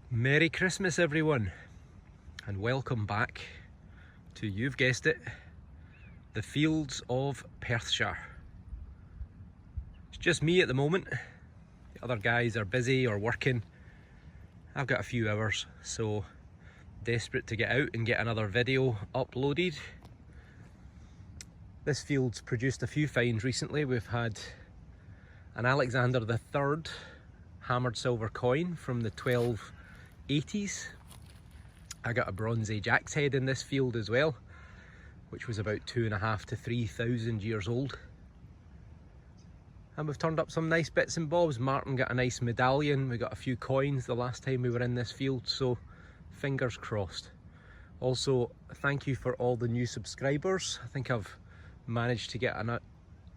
Merry Christmas everyone, and welcome back to, you've guessed it, the fields of Perthshire. It's just me at the moment. The other guys are busy or working. I've got a few hours, so desperate to get out and get another video uploaded. This field's produced a few finds recently. We've had an Alexander III hammered silver coin from the 1280s. I got a Bronze Age axe head in this field as well, which was about 2,500 to 3,000 years old. And we've turned up some nice bits and bobs. Martin got a nice medallion. We got a few coins the last time we were in this field, so fingers crossed. Also, thank you for all the new subscribers. I think I've managed to get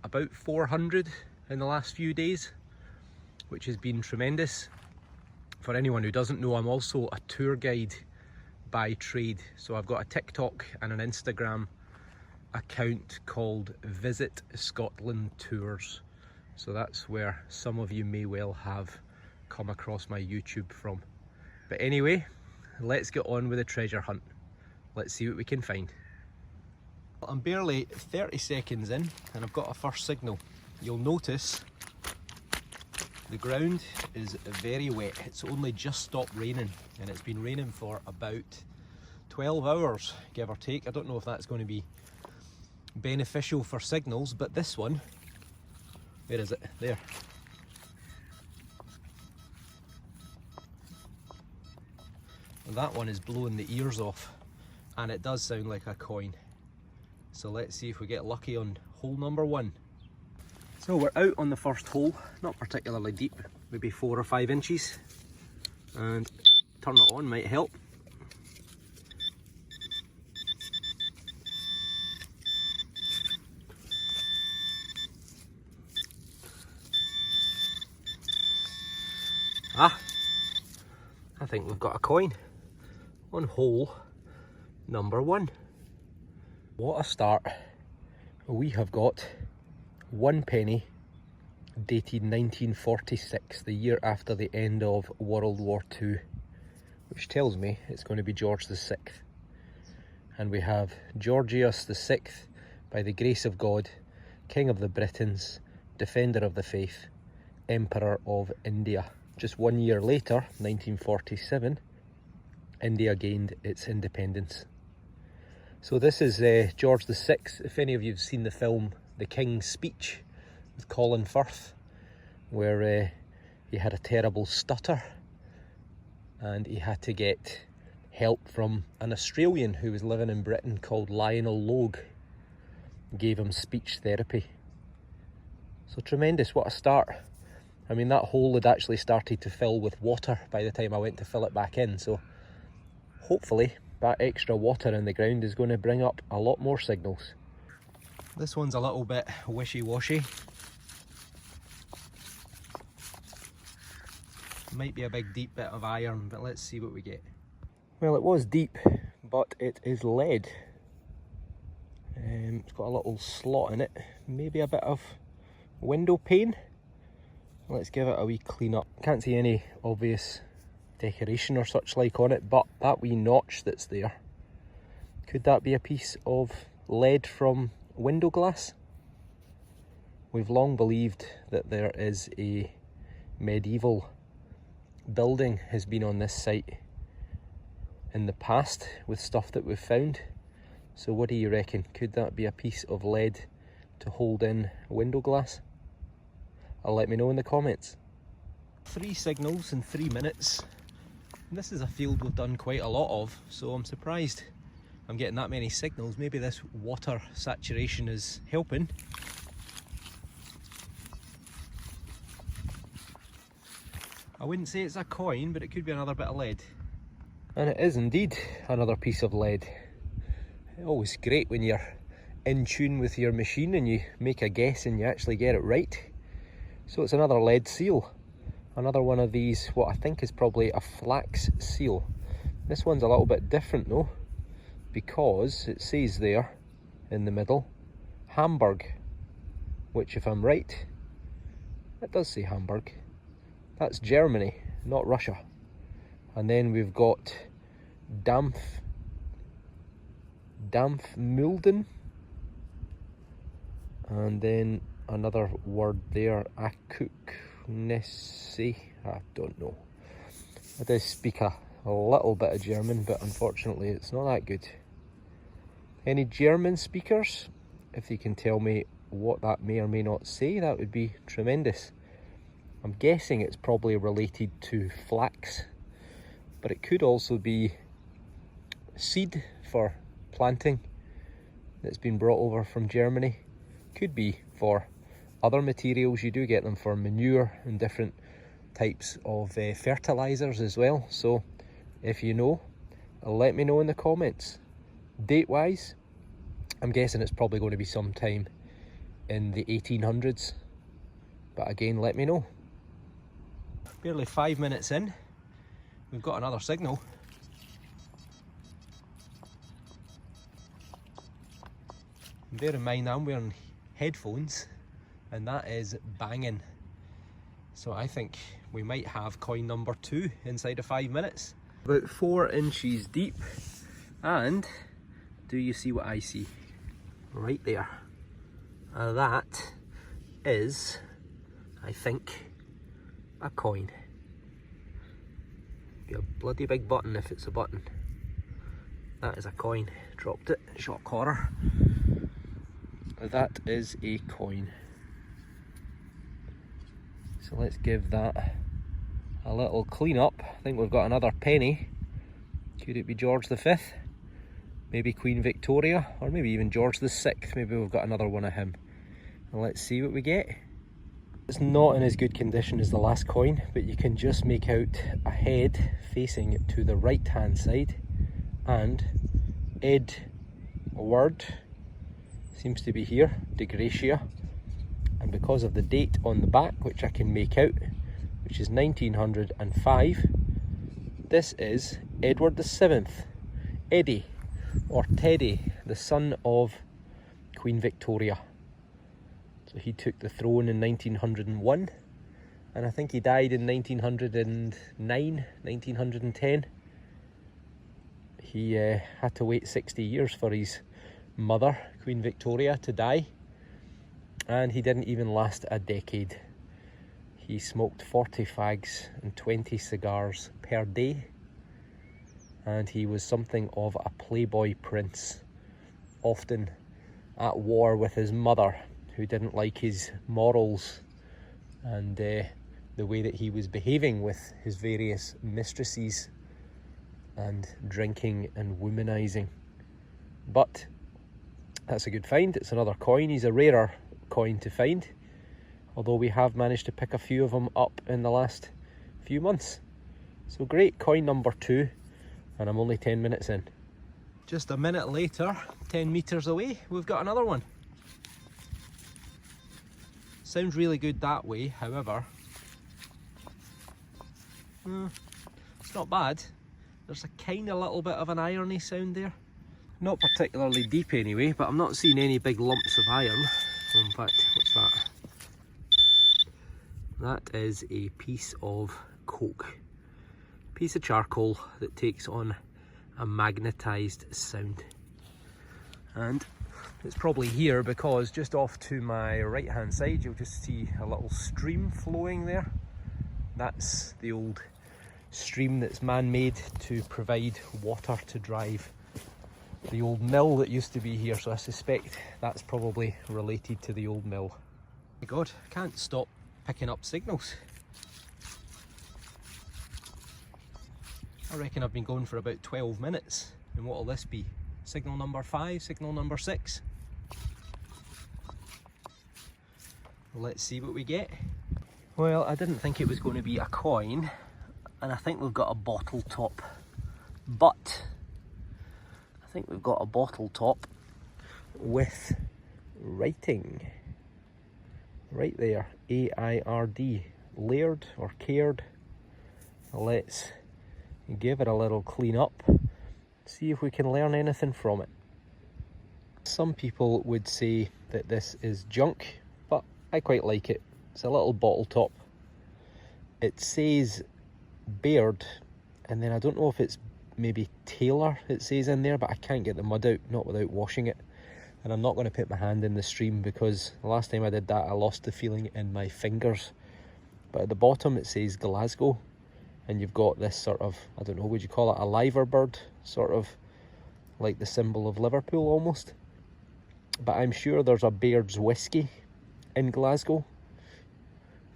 about 400 in the last few days, which has been tremendous. For anyone who doesn't know, I'm also a tour guide by trade. So I've got a TikTok and an Instagram account called Visit Scotland Tours. So that's where some of you may well have come across my YouTube from. But anyway, let's get on with the treasure hunt. Let's see what we can find. I'm barely 30 seconds in and I've got a first signal. You'll notice the ground is very wet. It's only just stopped raining, and it's been raining for about 12 hours, give or take. I don't know if that's going to be beneficial for signals, but this one, where is it? There. That one is blowing the ears off, and it does sound like a coin. So let's see if we get lucky on hole number one. So we're out on the first hole, not particularly deep, maybe 4 or 5 inches, and turn it on might help. I think we've got a coin on hole number one. What a start. We have got 1 penny dated 1946, the year after the end of World War II, which tells me it's going to be George VI. And we have Georgius VI, by the grace of God, King of the Britons, Defender of the Faith, Emperor of India. Just 1 year later, 1947, India gained its independence. So this is George VI. If any of you have seen the film The King's Speech with Colin Firth, where he had a terrible stutter and he had to get help from an Australian who was living in Britain called Lionel Logue, gave him speech therapy. So tremendous, what a start. I mean, that hole had actually started to fill with water by the time I went to fill it back in, so hopefully that extra water in the ground is going to bring up a lot more signals. This one's a little bit wishy-washy. Might be a big deep bit of iron, but let's see what we get. Well, it was deep, but it is lead. It's got a little slot in it, maybe a bit of window pane. Let's give it a wee clean up. Can't see any obvious decoration or such like on it, but that wee notch that's there, could that be a piece of lead from window glass? We've long believed that there is a medieval building has been on this site in the past with stuff that we've found. So what do you reckon? Could that be a piece of lead to hold in window glass? Let me know in the comments. 3 signals in 3 minutes. And this is a field we've done quite a lot of, so I'm surprised I'm getting that many signals. Maybe this water saturation is helping. I wouldn't say it's a coin, but it could be another bit of lead. And it is indeed another piece of lead. Always great when you're in tune with your machine and you make a guess and you actually get it right. So it's another lead seal. Another one of these, what I think is probably a flax seal. This one's a little bit different though, because it says there in the middle, Hamburg, which if I'm right, it does say Hamburg. That's Germany, not Russia. And then we've got Dampfmulden. And then another word there, Akuknesse. I don't know. I do speak a little bit of German, but unfortunately it's not that good. Any German speakers? If you can tell me what that may or may not say, that would be tremendous. I'm guessing it's probably related to flax, but it could also be seed for planting that's been brought over from Germany. Could be for other materials. You do get them for manure and different types of fertilizers as well. So if you know, let me know in the comments. Date wise, I'm guessing it's probably going to be sometime in the 1800s, but again, let me know. Barely 5 minutes in, we've got another signal. Bear in mind I'm wearing headphones and that is banging. So I think we might have coin number 2 inside of 5 minutes. About 4 inches deep, and do you see what I see? Right there. That is, I think, a coin. Be a bloody big button if it's a button. That is a coin. Dropped it, shot quarter. That is a coin. So let's give that a little clean up. I think we've got another penny. Could it be George V? Maybe Queen Victoria, or maybe even George VI. Maybe we've got another one of him. And let's see what we get. It's not in as good condition as the last coin, but you can just make out a head facing to the right hand side, and Edward seems to be here, de Gracia, and because of the date on the back, which I can make out, which is 1905, this is Edward VII, Eddie, or Teddy, the son of Queen Victoria. So he took the throne in 1901, and I think he died in 1909, 1910. He had to wait 60 years for his mother, Queen Victoria, to die, and he didn't even last a decade. He smoked 40 fags and 20 cigars per day, and he was something of a playboy prince, often at war with his mother, who didn't like his morals and the way that he was behaving with his various mistresses and drinking and womanizing. But that's a good find. It's another coin. He's a rarer coin to find, although we have managed to pick a few of them up in the last few months. So great, coin number 2, and I'm only 10 minutes in. Just a minute later, 10 meters away, we've got another one. Sounds really good that way, however, it's not bad. There's a kind of little bit of an irony sound there. Not particularly deep anyway, but I'm not seeing any big lumps of iron. In fact, what's that? That is a piece of coke. Piece of charcoal that takes on a magnetized sound. And it's probably here because just off to my right hand side you'll just see a little stream flowing there. That's the old stream that's man-made to provide water to drive the old mill that used to be here, so I suspect that's probably related to the old mill. My God, I can't stop picking up signals. I reckon I've been going for about 12 minutes. And what will this be? Signal number 5, signal number 6? Let's see what we get. Well, I didn't think it was going to be a coin, and I think we've got a bottle top. But I think we've got a bottle top with writing. Right there, A-I-R-D, layered or cared. Let's give it a little clean up, see if we can learn anything from it. Some people would say that this is junk, but I quite like it. It's a little bottle top. It says Baird And then I don't know if it's maybe Taylor it says in there, but I can't get the mud out, not without washing it. And I'm not going to put my hand in the stream because the last time I did that I lost the feeling in my fingers. But at the bottom it says Glasgow, and you've got this sort of, I don't know, would you call it a liver bird? Sort of like the symbol of Liverpool almost. But I'm sure there's a Baird's whiskey in Glasgow,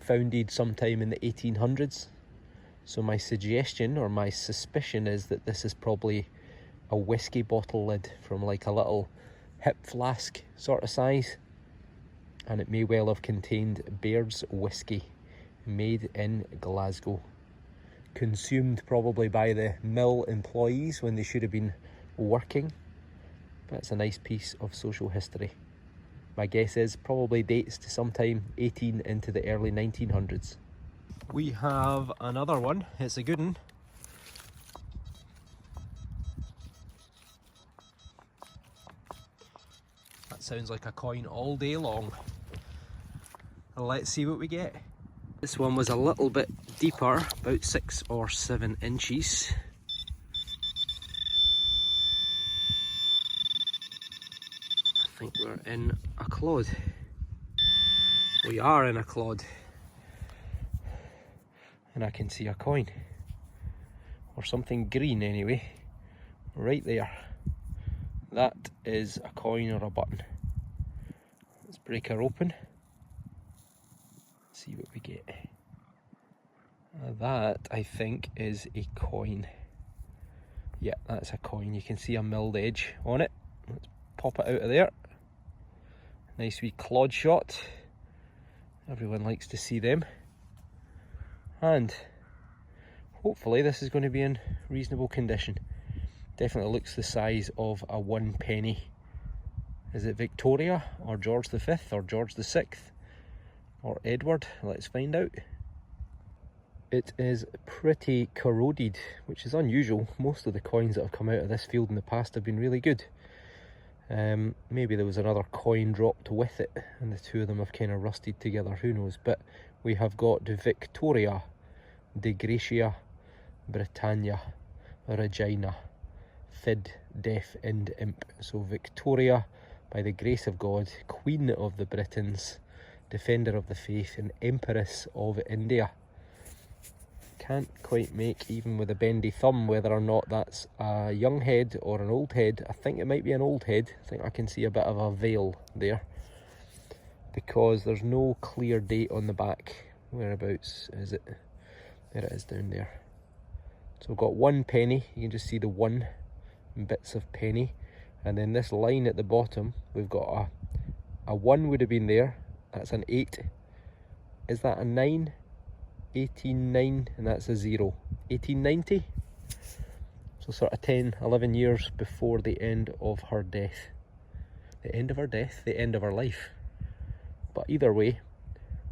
founded sometime in the 1800s. So my suggestion or my suspicion is that this is probably a whiskey bottle lid from like a little hip flask sort of size, and it may well have contained Baird's whiskey, made in Glasgow, consumed probably by the mill employees when they should have been working. But it's a nice piece of social history. My guess is probably dates to sometime 18 into the early 1900s. We have another one. It's a good one. That sounds like a coin all day long. Let's see what we get. This one was a little bit deeper, about 6 or 7 inches. I think we're in a clod. We are in a clod. And I can see a coin, or something green anyway, right there. That is a coin or a button. Let's break her open, see what we get. That, I think, is a coin. Yeah, that's a coin. You can see a milled edge on it. Let's pop it out of there. Nice wee clod shot. Everyone likes to see them. And hopefully this is going to be in reasonable condition. Definitely looks the size of a 1 penny. Is it Victoria or George V or George VI or Edward? Let's find out. It is pretty corroded, which is unusual. Most of the coins that have come out of this field in the past have been really good. Maybe there was another coin dropped with it and the two of them have kind of rusted together, who knows. But we have got Victoria de Gratia Britannia Regina Fid Def Ind Imp. So Victoria, by the grace of God, Queen of the Britons, Defender of the Faith and Empress of India. Can't quite make, even with a bendy thumb, whether or not that's a young head or an old head. I think it might be an old head. I think I can see a bit of a veil there, because there's no clear date on the back. Whereabouts is it? There it is down there. So we've got 1 penny. You can just see the 1 bits of penny. And then this line at the bottom, we've got a 1 would have been there. That's an 8. Is that a 9? 18.9, and that's a 0. 1890. So sort of 10, 11 years before the end of her death. The end of her death, the end of her life. But either way,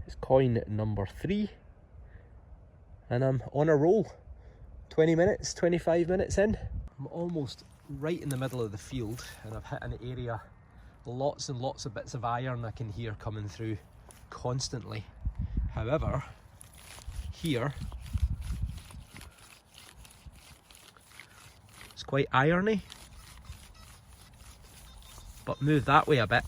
it's coin number 3. And I'm on a roll. 20 minutes, 25 minutes in. I'm almost right in the middle of the field, and I've hit an area, lots and lots of bits of iron I can hear coming through constantly. However, here, it's quite irony, but move that way a bit.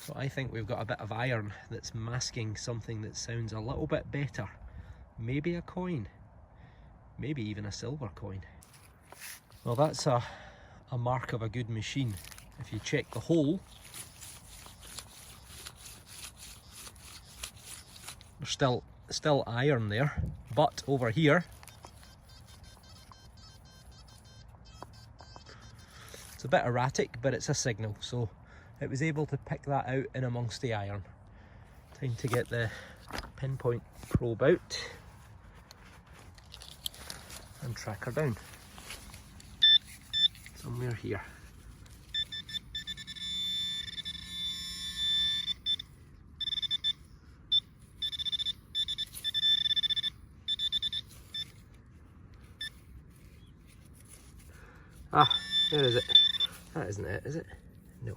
So I think we've got a bit of iron that's masking something that sounds a little bit better. Maybe a coin, maybe even a silver coin. Well, that's a mark of a good machine. If you check the hole, there's still iron there, but over here it's a bit erratic, but it's a signal, so it was able to pick that out in amongst the iron. Time to get the pinpoint probe out and track her down somewhere here. Ah, where is it? That isn't it, is it? No.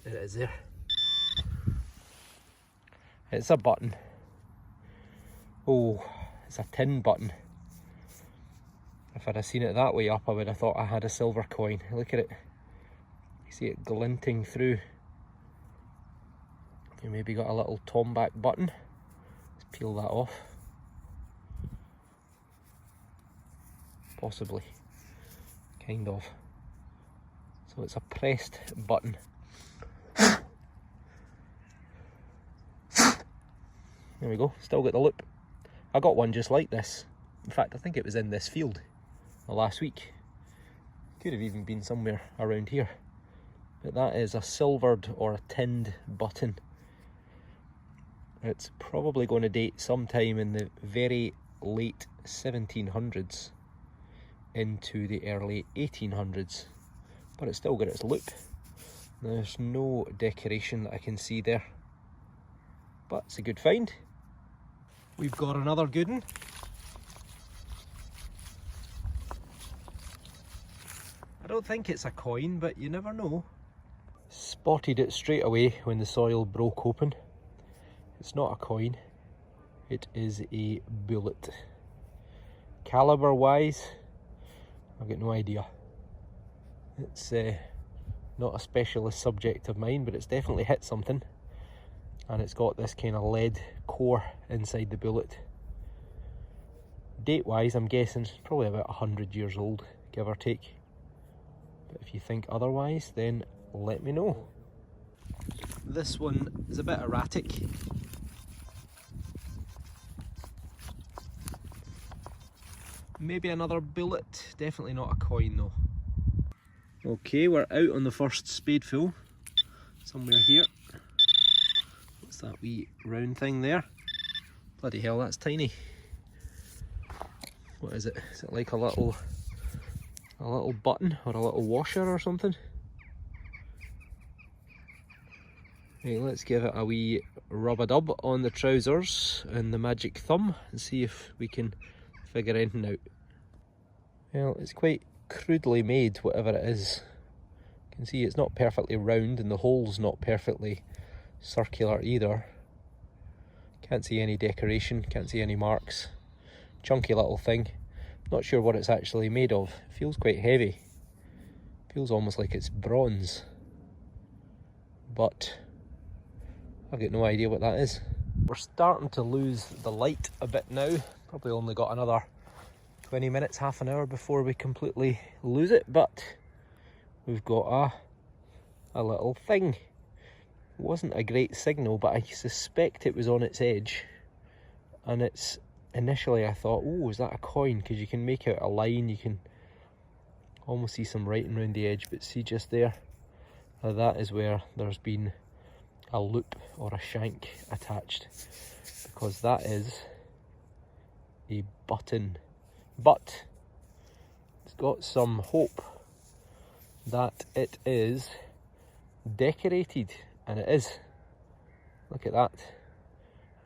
There it is there. It's a button. Oh, it's a tin button. If I'd have seen it that way up, I would have thought I had a silver coin. Look at it. You see it glinting through. You maybe got a little tomback button. Let's peel that off. Possibly. Kind of. So it's a pressed button. There we go, still got the loop. I got one just like this. In fact, I think it was in this field last week. Could have even been somewhere around here. But that is a silvered or a tinned button. It's probably going to date sometime in the very late 1700s into the early 1800s. But it's still got its loop. There's no decoration that I can see there. But it's a good find. We've got another good one. I don't think it's a coin, but you never know. Spotted it straight away when the soil broke open. It's not a coin, it is a bullet. Caliber wise, I've got no idea. It's not a specialist subject of mine, but it's definitely hit something. And it's got this kind of lead core inside the bullet. Date wise, I'm guessing it's probably about 100 years old, give or take. But if you think otherwise, then let me know. This one is a bit erratic. Maybe another bullet, definitely not a coin though. Okay, we're out on the first spadeful, somewhere here. What's that wee round thing there? Bloody hell, that's tiny. What is it? Is it like a little button or a little washer or something? Right, let's give it a wee rub-a-dub on the trousers and the magic thumb and see if we can figure anything out. Well, it's quite crudely made, whatever it is. You can see it's not perfectly round and the hole's not perfectly circular either. Can't see any decoration, can't see any marks. Chunky little thing. Not sure what it's actually made of. It feels quite heavy. Feels almost like it's bronze. But I've got no idea what that is. We're starting to lose the light a bit now. Probably only got another 20 minutes, half an hour before we completely lose it, but we've got a little thing. It wasn't a great signal, but I suspect it was on its edge. And it's initially I thought, oh, is that a coin? Because you can make out a line, you can almost see some writing around the edge, but see just there, that is where there's been a loop or a shank attached, because that is a button. But it's got some hope that it is decorated, and it is. Look at that.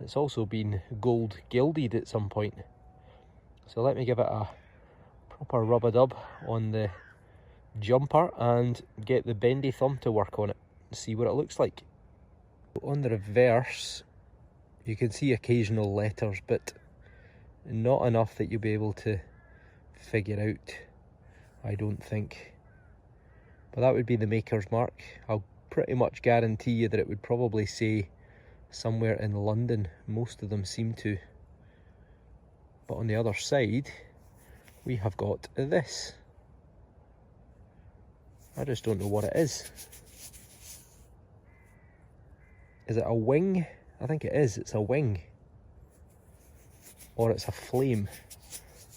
It's also been gold gilded at some point. So let me give it a proper rub-a-dub on the jumper and get the bendy thumb to work on it and see what it looks like. On the reverse, you can see occasional letters, but not enough that you'll be able to figure out, I don't think. But that would be the maker's mark. I'll pretty much guarantee you that it would probably say somewhere in London. Most of them seem to. But on the other side, we have got this. I just don't know what it is. Is it a wing? I think it is. It's a wing. Or it's a flame.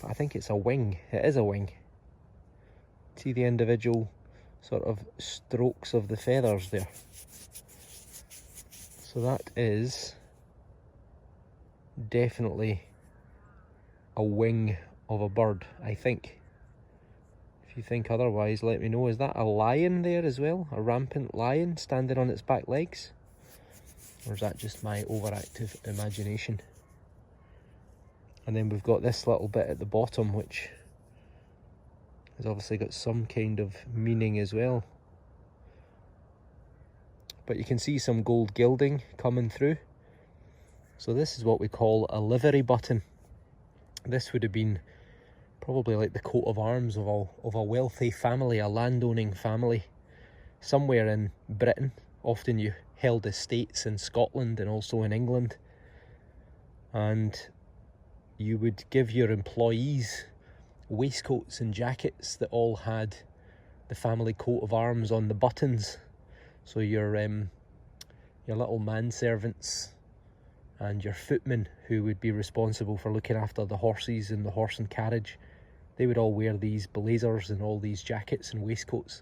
But I think it's a wing. It is a wing. See the individual sort of strokes of the feathers there. So that is definitely a wing of a bird, I think. If you think otherwise, let me know. Is that a lion there as well? A rampant lion standing on its back legs? Or is that just my overactive imagination? And then we've got this little bit at the bottom, which has obviously got some kind of meaning as well. But you can see some gold gilding coming through. So this is what we call a livery button. This would have been probably like the coat of arms of a wealthy family, a landowning family, somewhere in Britain. Often you held estates in Scotland and also in England. And you would give your employees waistcoats and jackets that all had the family coat of arms on the buttons. So your little manservants and your footmen, who would be responsible for looking after the horses and the horse and carriage, they would all wear these blazers, and all these jackets and waistcoats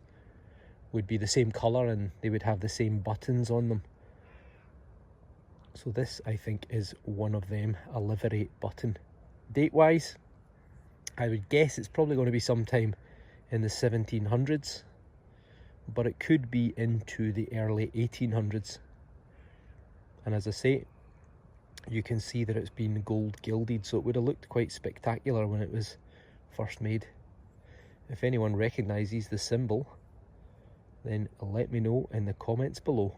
would be the same colour and they would have the same buttons on them. So this, I think, is one of them, a livery button. Date-wise, I would guess it's probably going to be sometime in the 1700s, but it could be into the early 1800s. And as I say, you can see that it's been gold gilded, so it would have looked quite spectacular when it was first made. If anyone recognises the symbol, then let me know in the comments below.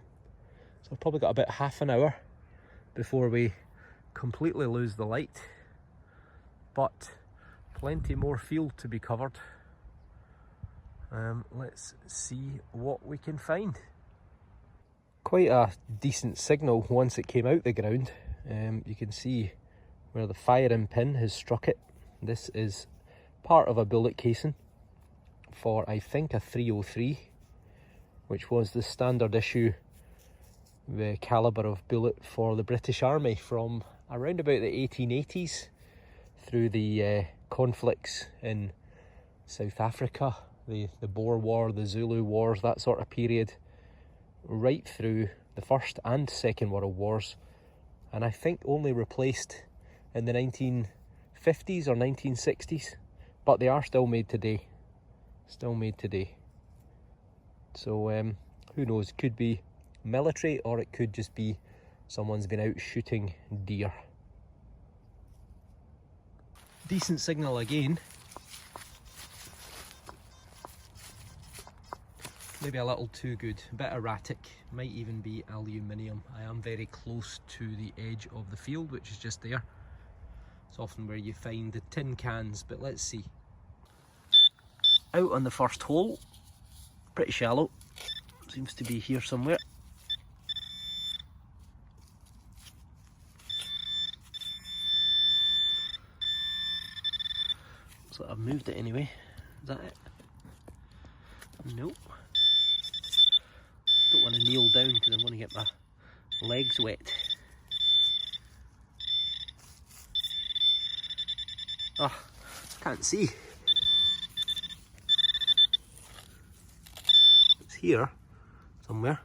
So I've probably got about half an hour before we completely lose the light, but plenty more field to be covered. Let's see what we can find. Quite a decent signal once it came out the ground. You can see where the firing pin has struck it. This is part of a bullet casing for, I think, a 303, which was the standard issue the calibre of bullet for the British Army from around about the 1880s through the conflicts in South Africa, the Boer War, the Zulu Wars, that sort of period, right through the First and Second World Wars, and I think only replaced in the 1950s or 1960s, but they are still made today. Still made today. So who knows, could be military, or it could just be someone's been out shooting deer. Decent signal again. Maybe a little too good, a bit erratic, might even be aluminium. I am very close to the edge of the field, which is just there. It's often where you find the tin cans, but let's see. Out on the first hole, pretty shallow, seems to be here somewhere. So I've moved it anyway. Is that it? Nope. Don't want to kneel down because I'm going to get my legs wet. Oh, can't see. It's here somewhere.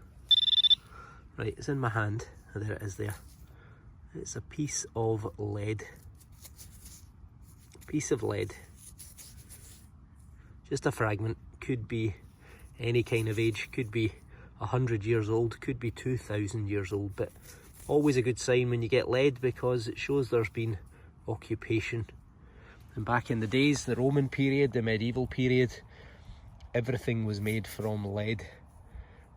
Right, it's in my hand. There it is there. It's a piece of lead. Piece of lead. Just a fragment. Could be any kind of age. Could be 100 years old. Could be 2,000 years old. But always a good sign when you get lead, because it shows there's been occupation. And back in the days, the Roman period, the medieval period, everything was made from lead.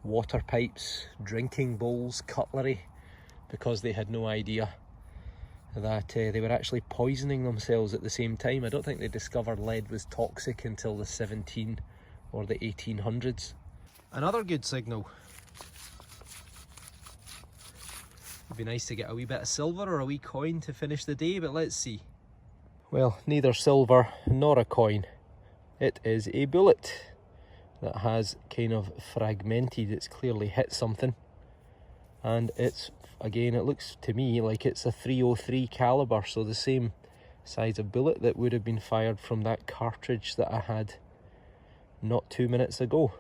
Water pipes, drinking bowls, cutlery, because they had no idea that they were actually poisoning themselves at the same time. I don't think they discovered lead was toxic until the 17 or the 1800s. Another good signal. It'd be nice to get a wee bit of silver or a wee coin to finish the day, but let's see. Well, neither silver nor a coin. It is a bullet that has kind of fragmented. It's clearly hit something. And it's, again, it looks to me like it's a 303 calibre, so the same size of bullet that would have been fired from that cartridge that I had not 2 minutes ago.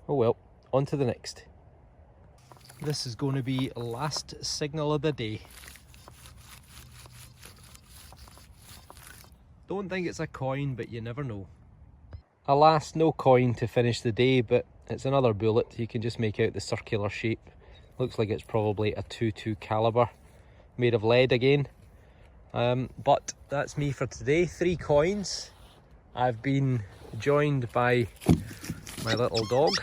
Oh well, on to the next. This is going to be last signal of the day. Don't think it's a coin, but you never know. Alas, no coin to finish the day, but it's another bullet. You can just make out the circular shape. Looks like it's probably a 22 calibre, made of lead again. But that's me for today. 3 coins. I've been joined by my little dog,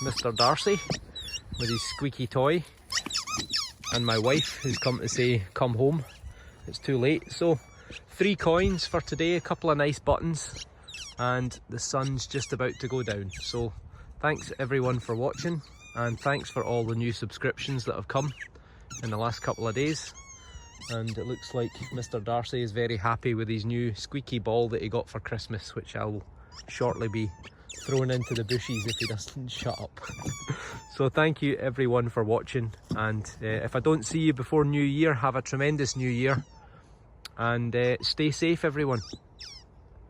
Mr. Darcy, with his squeaky toy. and my wife, who's come to say come home. It's too late. So 3 coins for today, a couple of nice buttons, and the sun's just about to go down. So thanks everyone for watching, and thanks for all the new subscriptions that have come in the last couple of days. And it looks like Mr. Darcy is very happy with his new squeaky ball that he got for Christmas, which I will shortly be thrown into the bushes if he doesn't shut up. So thank you everyone for watching, and if I don't see you before New Year, have a tremendous New Year, and stay safe everyone.